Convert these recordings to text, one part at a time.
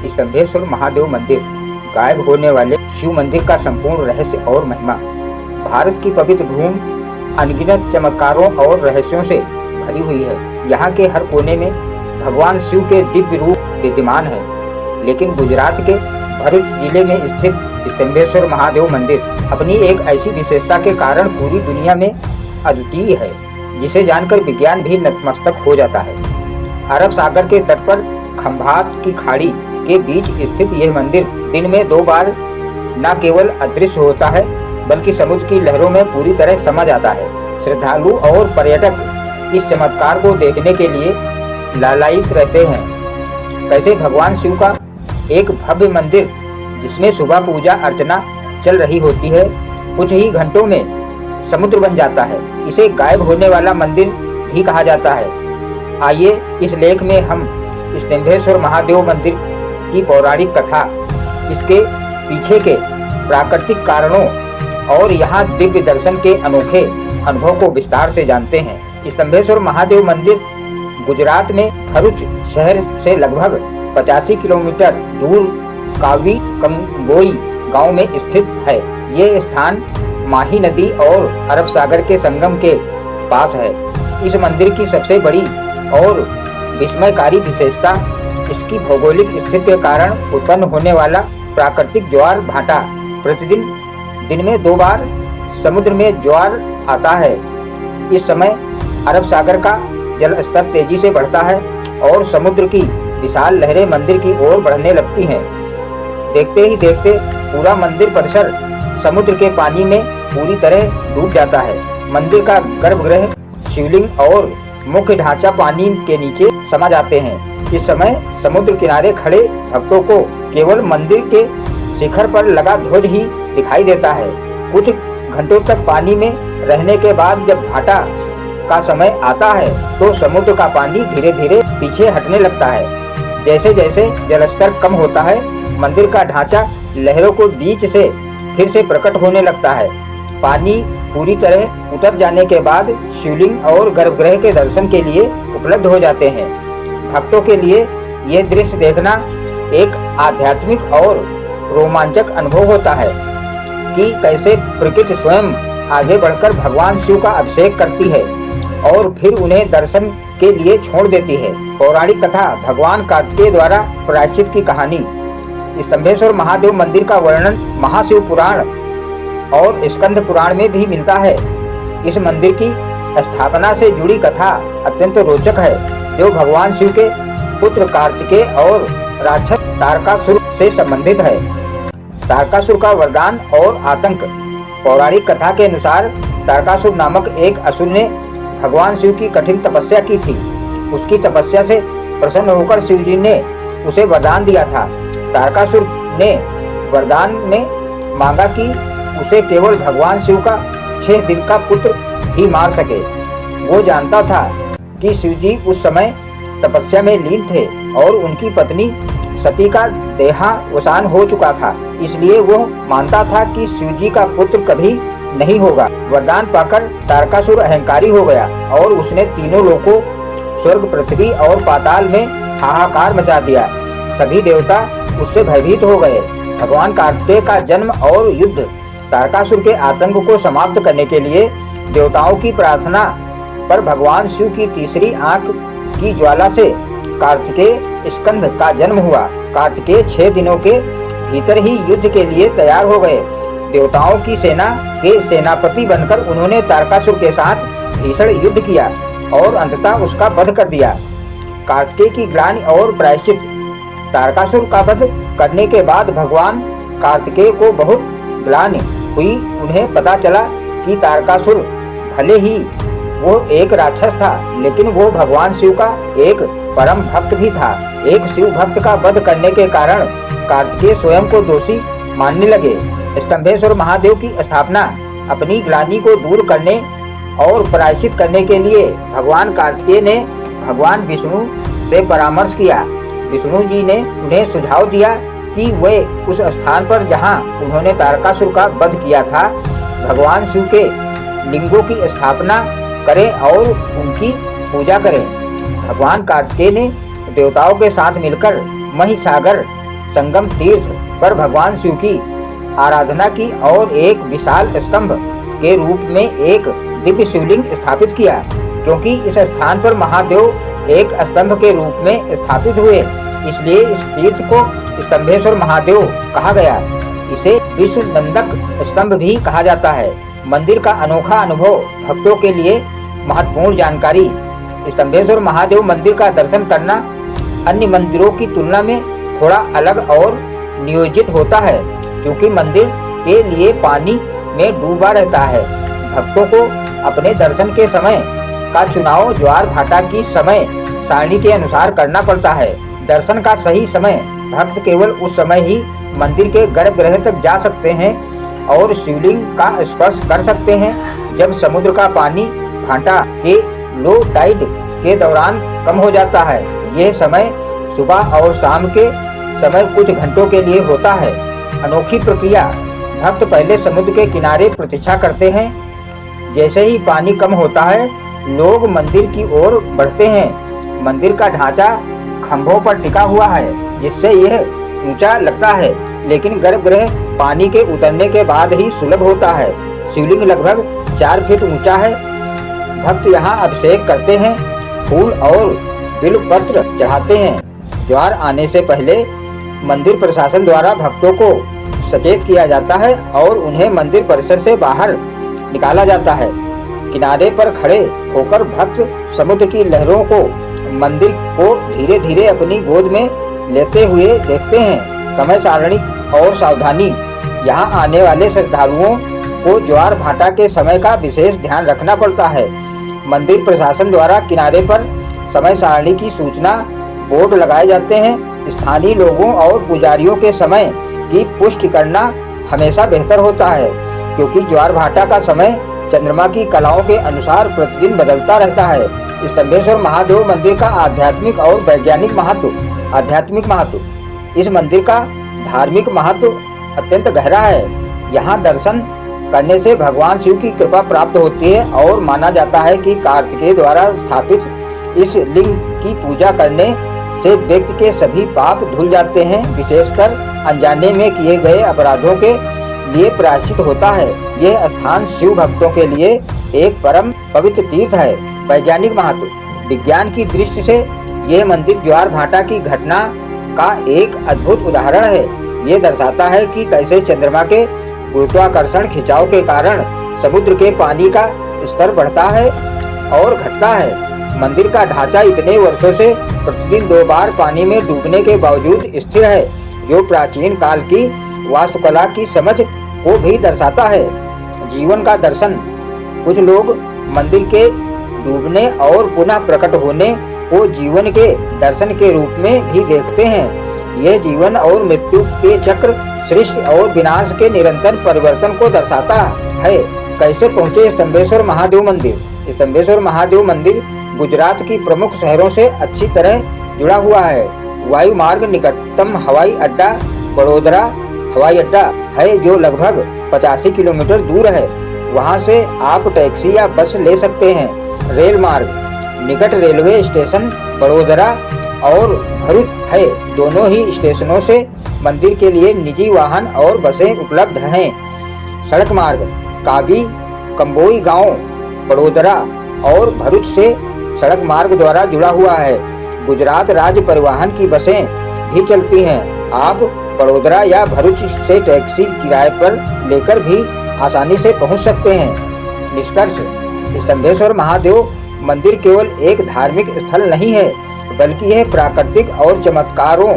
स्तंभेश्वर महादेव मंदिर, गायब होने वाले शिव मंदिर का संपूर्ण रहस्य और महिमा। भारत की पवित्र भूमि अनगिनत चमत्कारों और रहस्यों से भरी हुई है। यहाँ के हर कोने में भगवान शिव के दिव्य रूप विद्यमान है। लेकिन गुजरात के भरूच जिले में स्थित स्तंभेश्वर महादेव मंदिर अपनी एक ऐसी विशेषता के कारण पूरी दुनिया में अद्वितीय है, जिसे जानकर विज्ञान भी नतमस्तक हो जाता है। अरब सागर के तट पर खंभात की खाड़ी के बीच स्थित यह मंदिर दिन में 2 बार न केवल अदृश्य होता है, बल्कि समुद्र की लहरों में पूरी तरह समा जाता है। श्रद्धालु और पर्यटक इस चमत्कार को देखने के लिए लालायित रहते हैं। कैसे भगवान शिव का एक भव्य मंदिर, जिसमें सुबह पूजा अर्चना चल रही होती है, कुछ ही घंटों में समुद्र बन जाता है। इसे गायब होने वाला मंदिर भी कहा जाता है। आइए इस लेख में हम स्तंभेश्वर महादेव मंदिर की पौराणिक कथा, इसके पीछे के प्राकृतिक कारणों और यहाँ दिव्य दर्शन के अनोखे अनुभव को विस्तार से जानते हैं। स्तंभेश्वर महादेव मंदिर गुजरात में भरूच शहर से लगभग 85 किलोमीटर दूर कावी कंगोई गांव में स्थित है। ये स्थान माही नदी और अरब सागर के संगम के पास है। इस मंदिर की सबसे बड़ी और विस्मयकारी विशेषता इसकी भौगोलिक स्थिति के कारण उत्पन्न होने वाला प्राकृतिक ज्वार भाटा। प्रतिदिन दिन में 2 बार समुद्र में ज्वार आता है। इस समय अरब सागर का जल स्तर तेजी से बढ़ता है और समुद्र की विशाल लहरें मंदिर की ओर बढ़ने लगती हैं। देखते ही देखते पूरा मंदिर परिसर समुद्र के पानी में पूरी तरह डूब जाता है। मंदिर का गर्भगृह, शिवलिंग और मुख्य ढांचा पानी के नीचे समा जाते हैं। इस समय समुद्र किनारे खड़े भक्तों को केवल मंदिर के शिखर पर लगा ध्वज ही दिखाई देता है। कुछ घंटों तक पानी में रहने के बाद जब भाटा का समय आता है तो समुद्र का पानी धीरे धीरे पीछे हटने लगता है। जैसे जैसे जलस्तर कम होता है, मंदिर का ढांचा लहरों को बीच से फिर से प्रकट होने लगता है। पानी पूरी तरह उतर जाने के बाद शिवलिंग और गर्भगृह के दर्शन के लिए उपलब्ध हो जाते हैं। भक्तों के लिए यह दृश्य देखना एक आध्यात्मिक और रोमांचक अनुभव होता है कि कैसे प्रकृति स्वयं आगे बढ़कर भगवान शिव का अभिषेक करती है और फिर उन्हें दर्शन के लिए छोड़ देती है। पौराणिक कथा, भगवान कार्तिकेय द्वारा प्रायश्चित की कहानी। स्तंभेश्वर महादेव मंदिर का वर्णन महाशिव पुराण और स्कंद पुराण में भी मिलता है। इस मंदिर की स्थापना से जुड़ी कथा अत्यंत रोचक है, जो भगवान शिव के पुत्र कार्तिकेय और राक्षस तारकासुर से संबंधित है। तारकासुर का वरदान और आतंक। पौराणिक कथा के अनुसार तारकासुर नामक एक असुर ने भगवान शिव की कठिन तपस्या की थी। उसकी तपस्या से प्रसन्न होकर शिव जी ने उसे वरदान दिया था। तारकासुर ने वरदान में मांगा कि उसे केवल भगवान शिव का 6 दिन का पुत्र ही मार सके। वो जानता था कि शिव जी उस समय तपस्या में लीन थे और उनकी पत्नी सती का देहावसान हो चुका था, इसलिए वो मानता था कि शिव जी का पुत्र कभी नहीं होगा। वरदान पाकर तारकासुर अहंकारी हो गया और उसने तीनों लोकों स्वर्ग, पृथ्वी और पाताल में हाहाकार मचा दिया। सभी देवता उससे भयभीत हो गए। भगवान कार्तिकेय का जन्म और युद्ध। तारकासुर के आतंक को समाप्त करने के लिए देवताओं की प्रार्थना पर भगवान शिव की तीसरी आंख की ज्वाला से कार्तिकेय स्कंद का जन्म हुआ। कार्तिकेय 6 दिनों के भीतर ही युद्ध के लिए तैयार हो गए। देवताओं की सेना के सेनापति बनकर उन्होंने तारकासुर के साथ भीषण युद्ध किया और अंततः उसका वध कर दिया। कार्तिकेय की ग्लानि और प्रायश्चित। तारकासुर का वध करने के बाद भगवान कार्तिकेय को बहुत ग्लानि हुई। उन्हें पता चला कि तारकासुर भले ही वो एक राक्षस था, लेकिन वो भगवान शिव का एक परम भक्त भी था। एक शिव भक्त का वध करने के कारण कार्तिकेय स्वयं को दोषी मानने लगे। स्तंभेश्वर महादेव की स्थापना अपनी ग्लानि को दूर करने और प्रायश्चित करने के लिए भगवान कार्तिकेय ने भगवान विष्णु से परामर्श किया। विष्णु जी ने उन्हें सुझाव दिया कि वे उस स्थान पर जहां उन्होंने तारकासुर का वध किया था, भगवान शिव के लिंगों की स्थापना करें और उनकी पूजा करें। भगवान कार्तिकेय ने देवताओं के साथ मिलकर महिसागर संगम तीर्थ पर भगवान शिव की आराधना की और एक विशाल स्तंभ के रूप में एक दिव्य शिवलिंग स्थापित किया। क्योंकि इस स्थान पर महादेव एक स्तंभ के रूप में स्थापित हुए, इसलिए इस तीर्थ को स्तंभेश्वर महादेव कहा गया। इसे विश्व नंदक स्तंभ भी कहा जाता है। मंदिर का अनोखा अनुभव भक्तों के लिए महत्वपूर्ण जानकारी। स्तंभेश्वर महादेव मंदिर का दर्शन करना अन्य मंदिरों की तुलना में थोड़ा अलग और नियोजित होता है, क्योंकि मंदिर के लिए पानी में डूबा रहता है। भक्तों को अपने दर्शन के समय का चुनाव ज्वार भाटा की समय सारणी के अनुसार करना पड़ता है। दर्शन का सही समय भक्त केवल उस समय ही मंदिर के गर्भगृह तक जा सकते हैं और शिवलिंग का स्पर्श कर सकते हैं जब समुद्र का पानी भाटा के लो टाइड के दौरान कम हो जाता है। यह समय सुबह और शाम के समय कुछ घंटों के लिए होता है। अनोखी प्रक्रिया। भक्त पहले समुद्र के किनारे प्रतीक्षा करते हैं। जैसे ही पानी कम होता है, लोग मंदिर की ओर बढ़ते हैं। मंदिर का ढांचा खंभों पर टिका हुआ है, जिससे यह ऊंचा लगता है, लेकिन गर्भगृह पानी के उतरने के बाद ही सुलभ होता है। शिवलिंग लगभग 4 फीट ऊंचा है। भक्त यहाँ अभिषेक करते हैं, फूल और बिल्वपत्र चढ़ाते हैं। ज्वार आने से पहले मंदिर प्रशासन द्वारा भक्तों को सचेत किया जाता है और उन्हें मंदिर परिसर से बाहर निकाला जाता है। किनारे पर खड़े होकर भक्त समुद्र की लहरों को मंदिर को धीरे धीरे अपनी गोद में लेते हुए देखते हैं। समय सारणी और सावधानी। यहाँ आने वाले श्रद्धालुओं को ज्वार भाटा के समय का विशेष ध्यान रखना पड़ता है। मंदिर प्रशासन द्वारा किनारे पर समय सारणी की सूचना बोर्ड लगाए जाते हैं। स्थानीय लोगों और पुजारियों के समय की पुष्टि करना हमेशा बेहतर होता है, क्योंकि ज्वार भाटा का समय चंद्रमा की कलाओं के अनुसार प्रतिदिन बदलता रहता है। स्तंभेश्वर महादेव मंदिर का आध्यात्मिक और वैज्ञानिक महत्व। आध्यात्मिक महत्व। इस मंदिर का धार्मिक महत्व अत्यंत गहरा है। यहाँ दर्शन करने से भगवान शिव की कृपा प्राप्त होती है और माना जाता है कि कार्तिकेय द्वारा स्थापित इस लिंग की पूजा करने से व्यक्ति के सभी पाप धुल जाते हैं। विशेषकर अनजाने में किए गए अपराधों के लिए प्रायश्चित होता है। यह स्थान शिव भक्तों के लिए एक परम पवित्र तीर्थ है। वैज्ञानिक महत्व। विज्ञान की दृष्टि से यह मंदिर ज्वार भाटा की घटना का एक अद्भुत उदाहरण है। ये दर्शाता है कि कैसे चंद्रमा के गुरुत्वाकर्षण खिंचाव के कारण समुद्र के पानी का स्तर बढ़ता है और घटता है। मंदिर का ढांचा इतने वर्षों से प्रतिदिन 2 बार पानी में डूबने के बावजूद स्थिर है, जो प्राचीन काल की वास्तुकला की समझ को भी दर्शाता है। जीवन का दर्शन। कुछ लोग मंदिर के डूबने और पुनः प्रकट होने को जीवन के दर्शन के रूप में भी देखते हैं। यह जीवन और मृत्यु के चक्र, सृष्टि और विनाश के निरंतर परिवर्तन को दर्शाता है। कैसे पहुँचे स्तंभेश्वर महादेव मंदिर? स्तंभेश्वर महादेव मंदिर गुजरात की प्रमुख शहरों से अच्छी तरह जुड़ा हुआ है। वायु मार्ग। निकटतम हवाई अड्डा बड़ोदरा हवाई अड्डा है, जो लगभग 85 किलोमीटर दूर है। वहां से आप टैक्सी या बस ले सकते हैं। रेल मार्ग। निकट रेलवे स्टेशन बड़ोदरा और भरूच है। दोनों ही स्टेशनों से मंदिर के लिए निजी वाहन और बसें उपलब्ध हैं। सड़क मार्ग। काबी कंबोई गांव बड़ोदरा और भरूच से सड़क मार्ग द्वारा जुड़ा हुआ है। गुजरात राज्य परिवहन की बसें भी चलती हैं। आप बड़ोदरा या भरूच से टैक्सी किराए पर लेकर भी आसानी से पहुंच सकते हैं। निष्कर्ष। स्तंभेश्वर महादेव मंदिर केवल एक धार्मिक स्थल नहीं है, बल्कि यह प्राकृतिक और चमत्कारों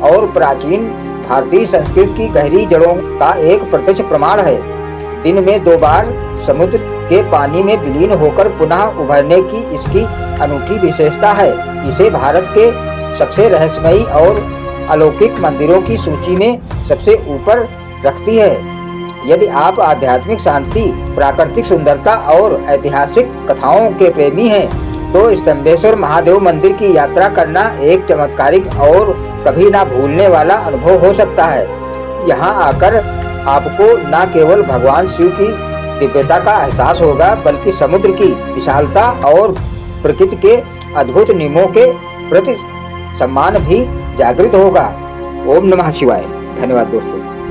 और प्राचीन भारतीय संस्कृति की गहरी जड़ों का एक प्रत्यक्ष प्रमाण है। दिन में 2 बार समुद्र के पानी में विलीन होकर पुनः उभरने की इसकी अनूठी विशेषता है। इसे भारत के सबसे रहस्यमयी और अलौकिक मंदिरों की सूची में सबसे ऊपर रखती है। यदि आप आध्यात्मिक शांति, प्राकृतिक सुंदरता और ऐतिहासिक कथाओं के प्रेमी हैं, तो स्तंभेश्वर महादेव मंदिर की यात्रा करना एक चमत्कारिक और कभी ना भूलने वाला अनुभव हो सकता है। यहाँ आकर आपको न केवल भगवान शिव की दिव्यता का एहसास होगा, बल्कि समुद्र की विशालता और प्रकृति के अद्भुत नियमों के प्रति सम्मान भी जागृत होगा। ओम नमः शिवाय। धन्यवाद दोस्तों।